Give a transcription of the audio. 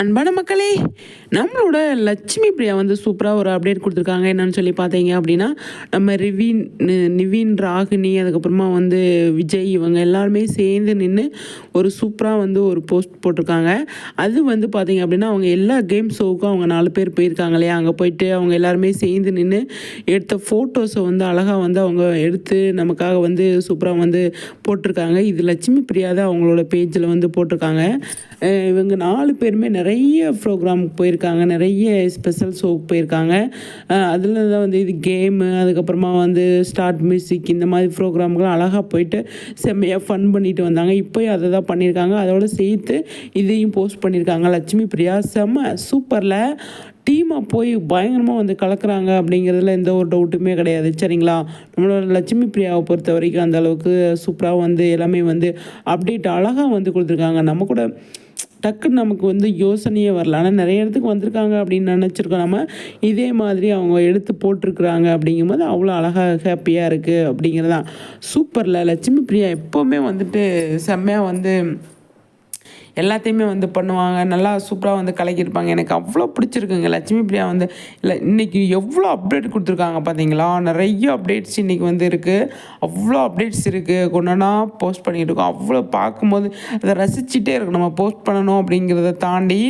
அன்பான மக்களே, நம்மளோட லட்சுமி பிரியா வந்து சூப்பராக ஒரு அப்டேட் கொடுத்துருக்காங்க. என்னன்னு சொல்லி பார்த்தீங்க அப்படின்னா, நம்ம நிவின், ராகினி, அதுக்கப்புறமா வந்து விஜய், இவங்க எல்லாருமே சேர்ந்து நின்று ஒரு சூப்பராக வந்து ஒரு போஸ்ட் போட்டிருக்காங்க. அது வந்து பார்த்தீங்க அப்படின்னா, அவங்க எல்லா கேம் ஷோவுக்கும் அவங்க 4 பேர் போயிருக்காங்க இல்லையா, அங்கே போயிட்டு அவங்க எல்லாருமே சேர்ந்து நின்று எடுத்த ஃபோட்டோஸை வந்து அழகாக வந்து அவங்க எடுத்து நமக்காக வந்து சூப்பராக வந்து போட்டிருக்காங்க. இது லட்சுமி பிரியா தான் அவங்களோட பேஜில் வந்து போட்டிருக்காங்க. இவங்க 4 பேருமே நிறைய ப்ரோக்ராமுக்கு போயிருக்காங்க, நிறைய ஸ்பெஷல் ஷோவுக்கு போயிருக்காங்க. அதில் தான் வந்து இது கேமு, அதுக்கப்புறமா வந்து ஸ்டார்ட் மியூசிக், இந்த மாதிரி ப்ரோக்ராம்கெலாம் அழகாக போயிட்டு செம்மையாக ஃபன் பண்ணிட்டு வந்தாங்க. இப்போயும் அதை தான் பண்ணியிருக்காங்க. அதோடு சேர்த்து இதையும் போஸ்ட் பண்ணியிருக்காங்க. லட்சுமி பிரியா செம்ம சூப்பரில் டீமாக போய் பயங்கரமாக வந்து கலக்குறாங்க அப்படிங்கிறதுல எந்த ஒரு டவுட்டுமே கிடையாது. சரிங்களா, நம்மளோட லட்சுமி பிரியாவை பொறுத்த வரைக்கும் அந்தளவுக்கு சூப்பராக வந்து எல்லாமே வந்து அப்டேட் அழகாக வந்து கொடுத்துருக்காங்க. நம்ம கூட டக்குன்னு நமக்கு வந்து யோசனையே வரல, ஆனால் நிறைய இடத்துக்கு வந்திருக்காங்க அப்படின்னு நினச்சிருக்கோம். நம்ம இதே மாதிரி அவங்க எடுத்து போட்டிருக்குறாங்க அப்படிங்கும்போது அவ்வளோ அழகாக ஹாப்பியாக இருக்குது அப்படிங்கிறதான். சூப்பரில் லட்சுமி பிரியா எப்போவுமே வந்துட்டு செம்மையாக வந்து எல்லாத்தையுமே வந்து பண்ணுவாங்க, நல்லா சூப்பராக வந்து கலக்கியிருப்பாங்க. எனக்கு அவ்வளோ பிடிச்சிருக்குங்க லட்சுமி பிரியா வந்து. இல்லை, இன்றைக்கி எவ்வளோ அப்டேட் கொடுத்துருக்காங்க பார்த்தீங்களா, நிறைய அப்டேட்ஸ் இன்றைக்கி வந்து இருக்குது. அவ்வளோ அப்டேட்ஸ் இருக்குது, கொண்டனா போஸ்ட் பண்ணிகிட்டு இருக்கோம். அவ்வளோ பார்க்கும்போது அதை ரசிச்சுட்டே இருக்கும். நம்ம போஸ்ட் பண்ணணும் அப்படிங்கிறத தாண்டி